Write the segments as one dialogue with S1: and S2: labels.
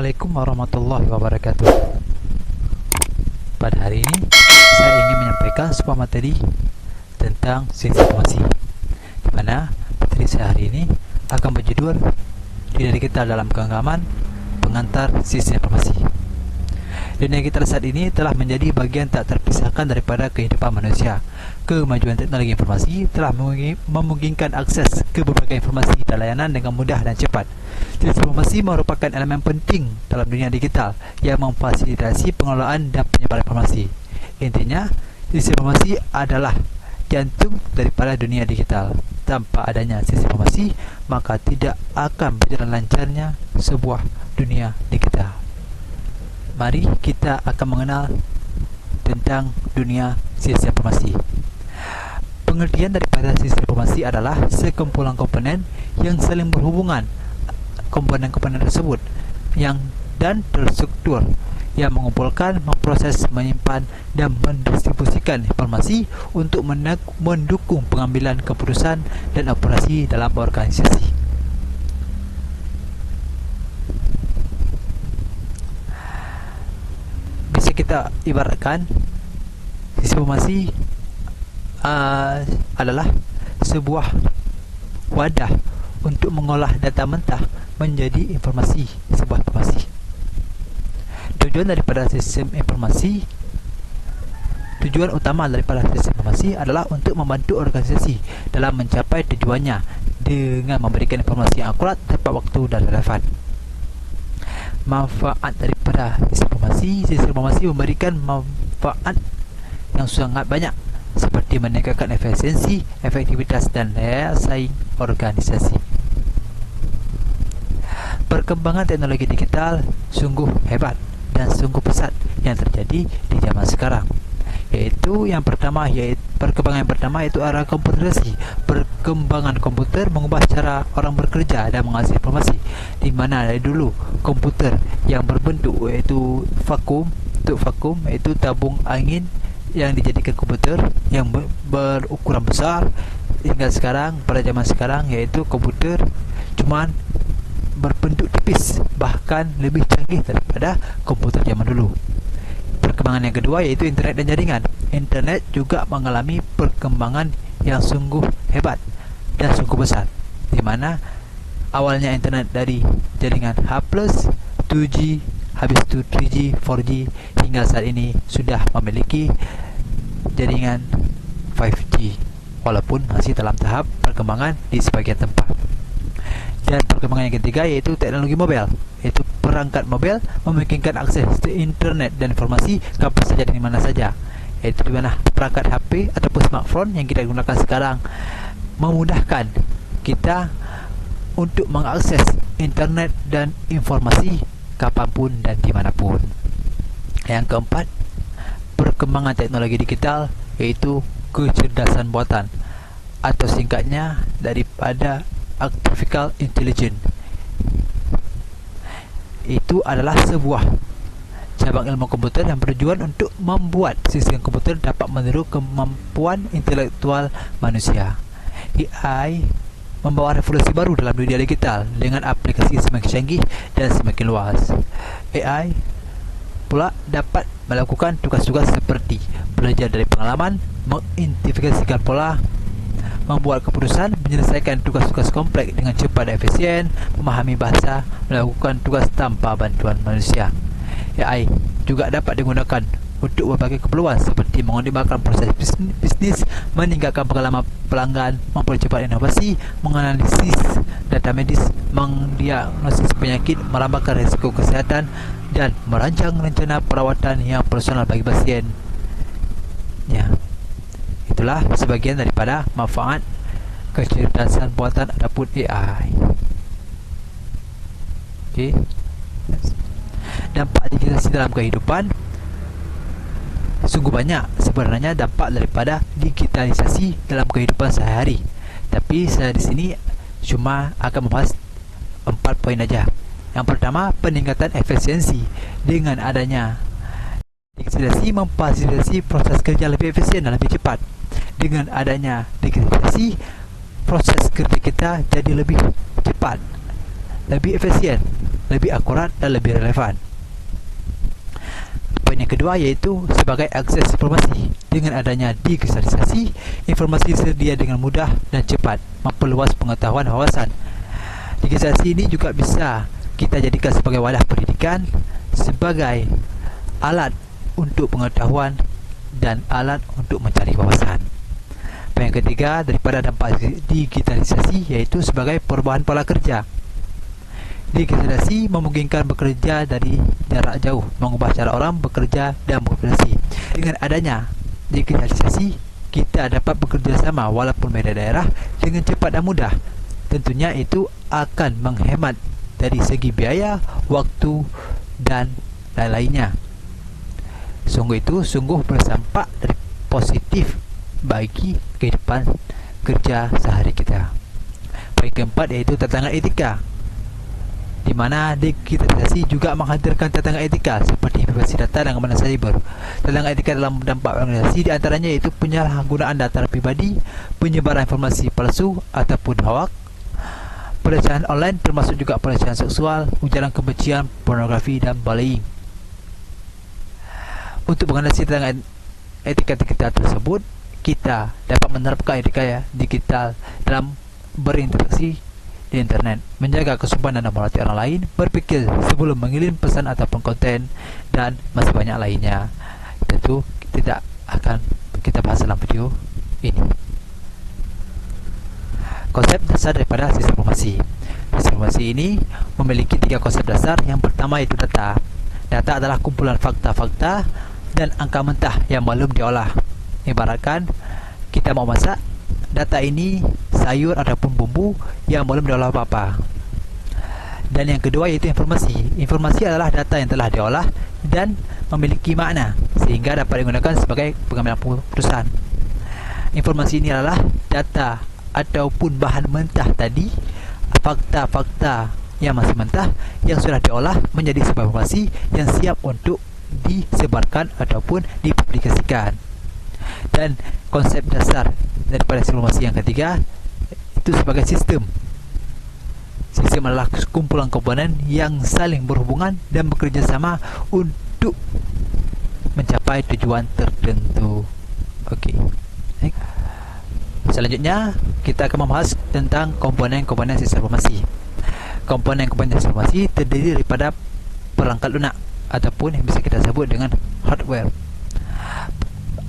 S1: Assalamualaikum warahmatullahi wabarakatuh. Pada hari ini saya ingin menyampaikan sebuah materi tentang sains informasi, di mana materi saya hari ini akan berjudul Dunia Digital dalam Genggaman Pengantar Sains Informasi. Dunia digital saat ini telah menjadi bagian tak terpisahkan daripada kehidupan manusia. Kemajuan teknologi informasi telah memungkinkan akses ke berbagai informasi dan layanan dengan mudah dan cepat. Sains informasi merupakan elemen penting dalam dunia digital yang memfasilitasi pengelolaan dan penyebaran informasi. Intinya, sains informasi adalah jantung daripada dunia digital. Tanpa adanya sains informasi, maka tidak akan berjalan lancarnya sebuah dunia digital. Mari kita akan mengenal tentang dunia sains informasi. Pengertian daripada sains informasi adalah sekumpulan komponen yang saling berhubungan. Komponen-komponen tersebut dan terstruktur yang mengumpulkan, memproses, menyimpan, dan mendistribusikan informasi untuk mendukung pengambilan keputusan dan operasi dalam organisasi. Bisa kita ibaratkan sains informasi adalah sebuah wadah untuk mengolah data mentah menjadi informasi, sebuah informasi. Tujuan utama daripada sistem informasi adalah untuk membantu organisasi dalam mencapai tujuannya dengan memberikan informasi yang akurat, tepat waktu dan relevan. Manfaat daripada sistem informasi memberikan manfaat yang sangat banyak, seperti meningkatkan efisiensi, efektivitas dan daya saing organisasi. Perkembangan teknologi digital sungguh hebat dan sungguh pesat yang terjadi di zaman sekarang. Perkembangan yang pertama yaitu era komputerisasi. Perkembangan komputer mengubah cara orang bekerja dan mengakses informasi, di mana dari dulu komputer yang berbentuk yaitu vakum, yaitu tabung angin yang dijadikan komputer yang berukuran besar, hingga sekarang, pada zaman sekarang, yaitu komputer cuman berbentuk tipis, bahkan lebih canggih daripada komputer zaman dulu. Perkembangan yang kedua yaitu internet dan jaringan. Internet juga mengalami perkembangan yang sungguh hebat dan sungguh besar, di mana awalnya internet dari jaringan H+, 2G, habis itu 3G, 4G, hingga saat ini sudah memiliki jaringan 5G, walaupun masih dalam tahap perkembangan di sebagian tempat. Dan perkembangan yang ketiga yaitu teknologi mobil, yaitu perangkat mobil memungkinkan akses ke internet dan informasi kapan saja dan di mana saja, yaitu di mana perangkat HP ataupun smartphone yang kita gunakan sekarang memudahkan kita untuk mengakses internet dan informasi kapanpun dan dimanapun. Yang keempat, perkembangan teknologi digital yaitu kecerdasan buatan, atau singkatnya daripada Artificial Intelligence. Itu adalah sebuah cabang ilmu komputer yang bertujuan untuk membuat sistem komputer dapat meniru kemampuan intelektual manusia. AI membawa revolusi baru dalam dunia digital dengan aplikasi semakin canggih dan semakin luas. AI pula dapat melakukan tugas-tugas seperti belajar dari pengalaman, mengidentifikasikan pola, membuat keputusan, menyelesaikan tugas-tugas kompleks dengan cepat dan efisien, memahami bahasa, melakukan tugas tanpa bantuan manusia. AI juga dapat digunakan untuk berbagai keperluan seperti mengoptimalkan proses bisnis, meningkatkan pengalaman pelanggan, mempercepat inovasi, menganalisis data medis, mendiagnosis penyakit, merambalkan risiko kesihatan, dan merancang rencana perawatan yang personal bagi pasien. Ya, Itulah sebagian daripada manfaat kecerdasan buatan ataupun AI. Okey. Dampak digitalisasi dalam kehidupan sungguh banyak sebenarnya dampak daripada digitalisasi dalam kehidupan sehari-hari. Tapi saya di sini cuma akan membahas 4 poin saja. Yang pertama, peningkatan efisiensi. Dengan adanya digitalisasi memfasilitasi proses kerja lebih efisien dan lebih cepat. Dengan adanya digitalisasi, proses kerja kita jadi lebih cepat, lebih efisien, lebih akurat dan lebih relevan. Poin yang kedua iaitu sebagai akses informasi. Dengan adanya digitalisasi, informasi tersedia dengan mudah dan cepat, memperluas pengetahuan wawasan. Digitalisasi ini juga bisa kita jadikan sebagai wadah pendidikan, sebagai alat untuk pengetahuan dan alat untuk mencari wawasan. Poin yang ketiga daripada dampak digitalisasi iaitu sebagai perubahan pola kerja. Digitalisasi memungkinkan bekerja dari jarak jauh, mengubah cara orang bekerja dan beroperasi. Dengan adanya digitalisasi, kita dapat bekerja sama walaupun beda daerah dengan cepat dan mudah. Tentunya itu akan menghemat dari segi biaya, waktu dan lain-lainnya. Sungguh berdampak positif bagi kehidupan kerja sehari kita. Poin keempat iaitu tantangan etika, di mana digitalisasi juga menghadirkan tantangan etika seperti privasi data dan keamanan cyber. Tantangan etika dalam dampak organisasi di antaranya iaitu penyalahgunaan data pribadi, penyebaran informasi palsu ataupun hoax, pelecehan online termasuk juga pelecehan seksual, ujaran kebencian, pornografi dan bullying. Untuk mengatasi tantangan etika tersebut, kita dapat menerapkan etika digital dalam berinteraksi di internet, menjaga kesopanan dan melatih orang lain, berpikir sebelum mengirim pesan ataupun konten, dan masih banyak lainnya. Tentu tidak akan kita bahas dalam video ini. Konsep dasar daripada sistem informasi. Sistem informasi ini memiliki 3 konsep dasar. Yang pertama itu data. Data adalah kumpulan fakta-fakta dan angka mentah yang belum diolah. Ibaratkan kita mau masak, data ini sayur ataupun bumbu yang belum diolah apa-apa. Dan yang kedua yaitu informasi. Informasi adalah data yang telah diolah dan memiliki makna sehingga dapat digunakan sebagai pengambilan keputusan. Informasi ini adalah data ataupun bahan mentah tadi, fakta-fakta yang masih mentah yang sudah diolah menjadi sebuah informasi yang siap untuk disebarkan ataupun dipublikasikan. Dan konsep dasar daripada informasi yang ketiga itu sebagai sistem. Sistem adalah kumpulan komponen yang saling berhubungan dan bekerja sama untuk mencapai tujuan tertentu. Okey. Selanjutnya kita akan membahas tentang komponen-komponen sistem informasi. Komponen-komponen sistem informasi terdiri daripada perangkat lunak ataupun yang bisa kita sebut dengan hardware.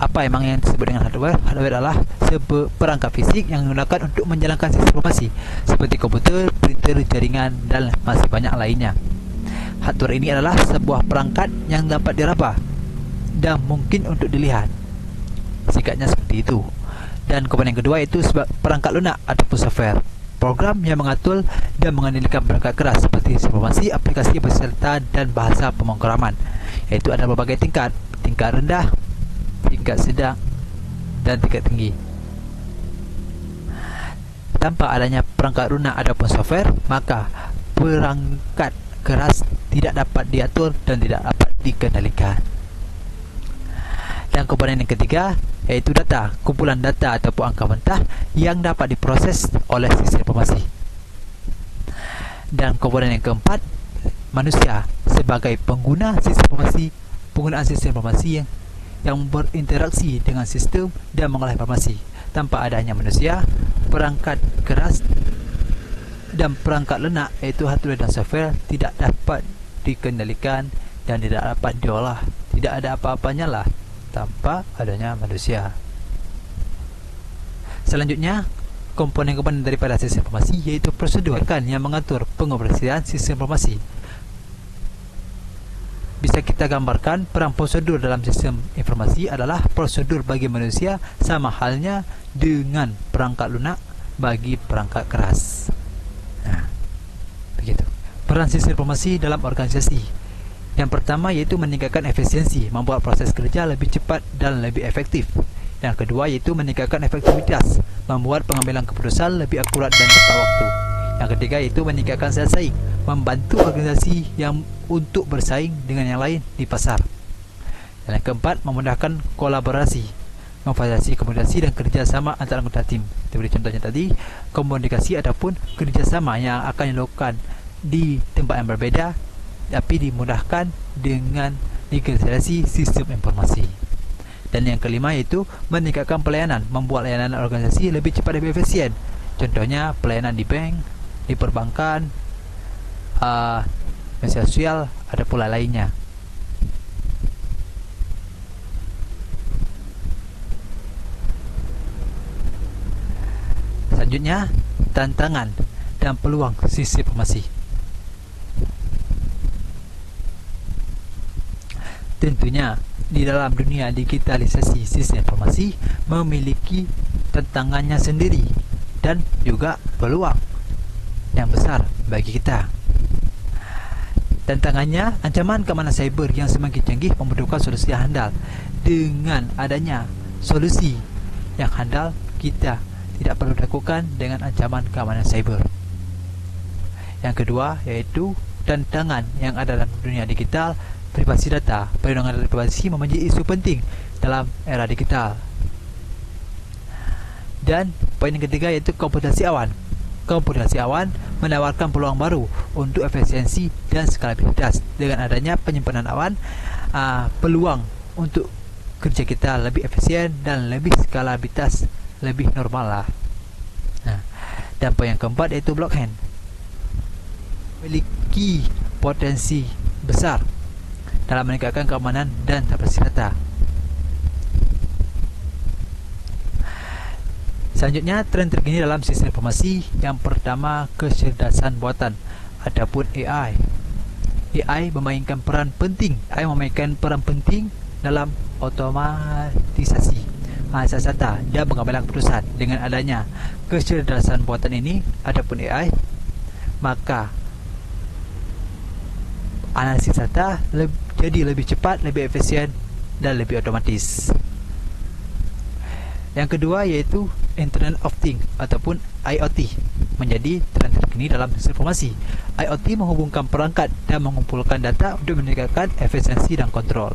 S1: Apa memang yang disebut dengan hardware? Hardware adalah sebuah perangkat fisik yang digunakan untuk menjalankan sistem informasi seperti komputer, printer, jaringan dan masih banyak lainnya. Hardware ini adalah sebuah perangkat yang dapat diraba dan mungkin untuk dilihat. Singkatnya seperti itu. Dan komponen kedua itu perangkat lunak ataupun software, program yang mengatur dan mengendalikan perangkat keras seperti informasi, aplikasi beserta dan bahasa pemrograman. Iaitu ada berbagai tingkat rendah, tingkat sedang dan tingkat tinggi. Tanpa adanya perangkat lunak ataupun software, maka perangkat keras tidak dapat diatur dan tidak dapat dikendalikan. Dan komponen yang ketiga iaitu data, kumpulan data ataupun angka mentah yang dapat diproses oleh sistem informasi. Dan komponen yang keempat, manusia sebagai pengguna sistem informasi, penggunaan sistem informasi yang berinteraksi dengan sistem dan mengolah informasi. Tanpa adanya manusia, perangkat keras dan perangkat lunak iaitu hardware dan software tidak dapat dikendalikan dan tidak dapat diolah. Tidak ada apa-apanya lah tanpa adanya manusia. Selanjutnya, komponen-komponen daripada sistem informasi iaitu prosedur yang mengatur pengoperasian sistem informasi. bisa kita gambarkan peran prosedur dalam sistem informasi adalah prosedur bagi manusia sama halnya dengan perangkat lunak bagi perangkat keras. Nah, begitu. Peran sistem informasi dalam organisasi. Yang pertama yaitu meningkatkan efisiensi, membuat proses kerja lebih cepat dan lebih efektif. Yang kedua yaitu meningkatkan efektivitas, membuat pengambilan keputusan lebih akurat dan tepat waktu. Yang ketiga yaitu meningkatkan saing, membantu organisasi yang untuk bersaing dengan yang lain di pasar. Dan yang keempat, memudahkan kolaborasi, memfasilitasi komunikasi dan kerjasama antara anggota tim. Seperti contohnya tadi, komunikasi ataupun kerjasama yang akan dilakukan di tempat yang berbeda, tapi dimudahkan dengan digitalisasi sistem informasi. Dan yang kelima yaitu meningkatkan pelayanan, membuat layanan organisasi lebih cepat dan lebih efisien. Contohnya pelayanan di bank, di perbankan, media sosial, ada pula lainnya. Selanjutnya, tantangan dan peluang sistem informasi. Tentunya di dalam dunia digitalisasi sistem informasi memiliki tantangannya sendiri dan juga peluang yang besar bagi kita. Tantangannya, ancaman keamanan cyber yang semakin canggih membutuhkan solusi yang handal. Dengan adanya solusi yang handal, kita tidak perlu lakukan dengan ancaman keamanan cyber. Yang kedua yaitu tantangan yang ada dalam dunia digital, privasi data. Perlindungan data privasi menjadi isu penting dalam era digital. Dan poin yang ketiga yaitu komputasi awan. Komputasi awan menawarkan peluang baru untuk efisiensi dan skalabilitas. Dengan adanya penyimpanan awan, peluang untuk kerja kita lebih efisien dan lebih skalabilitas lebih normal lah. Dan poin yang keempat yaitu blockchain, memiliki potensi besar dalam meningkatkan keamanan dan privasi data. Selanjutnya, tren terkini dalam sistem informasi. Yang pertama, kecerdasan buatan ataupun AI. AI memainkan peran penting. Dalam otomatisasi analisis data dan pengambilan keputusan. Dengan adanya kecerdasan buatan ini ataupun AI, maka analisis data jadi lebih cepat, lebih efisien, dan lebih otomatis. Yang kedua yaitu Internet of Things ataupun IoT menjadi tren terkini dalam sistem informasi. IoT menghubungkan perangkat dan mengumpulkan data untuk meningkatkan efisiensi dan kontrol.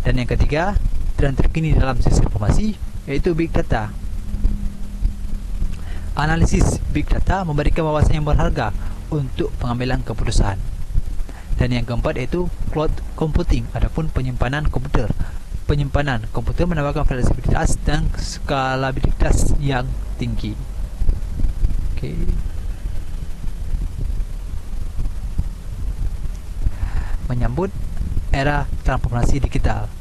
S1: Dan yang ketiga, tren terkini dalam sistem informasi yaitu Big Data. Analisis Big Data memberikan wawasan yang berharga untuk pengambilan keputusan. Dan yang keempat yaitu cloud computing ataupun penyimpanan komputer. Penyimpanan komputer menawarkan fleksibilitas dan skalabilitas yang tinggi. Menyambut era transformasi digital.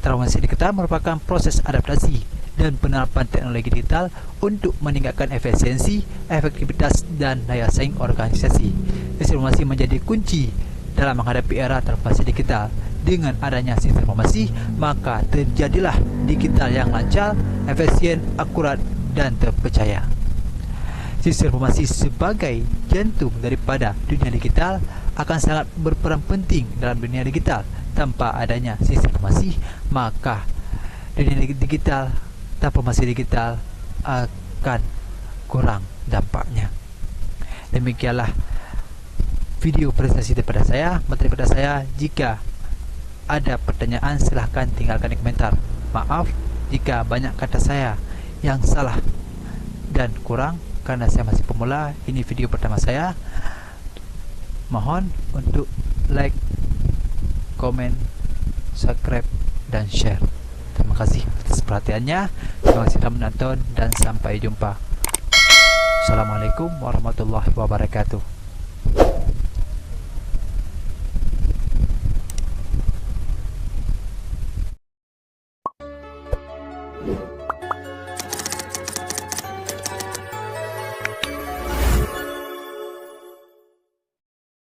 S1: Transformasi digital merupakan proses adaptasi dan penerapan teknologi digital untuk meningkatkan efisiensi, efektivitas, dan daya saing organisasi. Informasi menjadi kunci dalam menghadapi era transformasi digital. Dengan adanya sistem informasi, maka terjadilah digital yang lancar, efisien, akurat, dan terpercaya. Sistem informasi sebagai jantung daripada dunia digital akan sangat berperan penting dalam dunia digital. Tanpa adanya sistem informasi, maka dunia digital, transformasi digital akan kurang dampaknya. Demikianlah video presentasi daripada saya, materi daripada saya. Jika ada pertanyaan, silahkan tinggalkan di komentar. Maaf jika banyak kata saya yang salah dan kurang, karena saya masih pemula. Ini video pertama saya. Mohon untuk like, komen, subscribe, dan share. Terima kasih atas perhatiannya. Terima kasih telah menonton dan sampai jumpa. Assalamualaikum warahmatullahi wabarakatuh.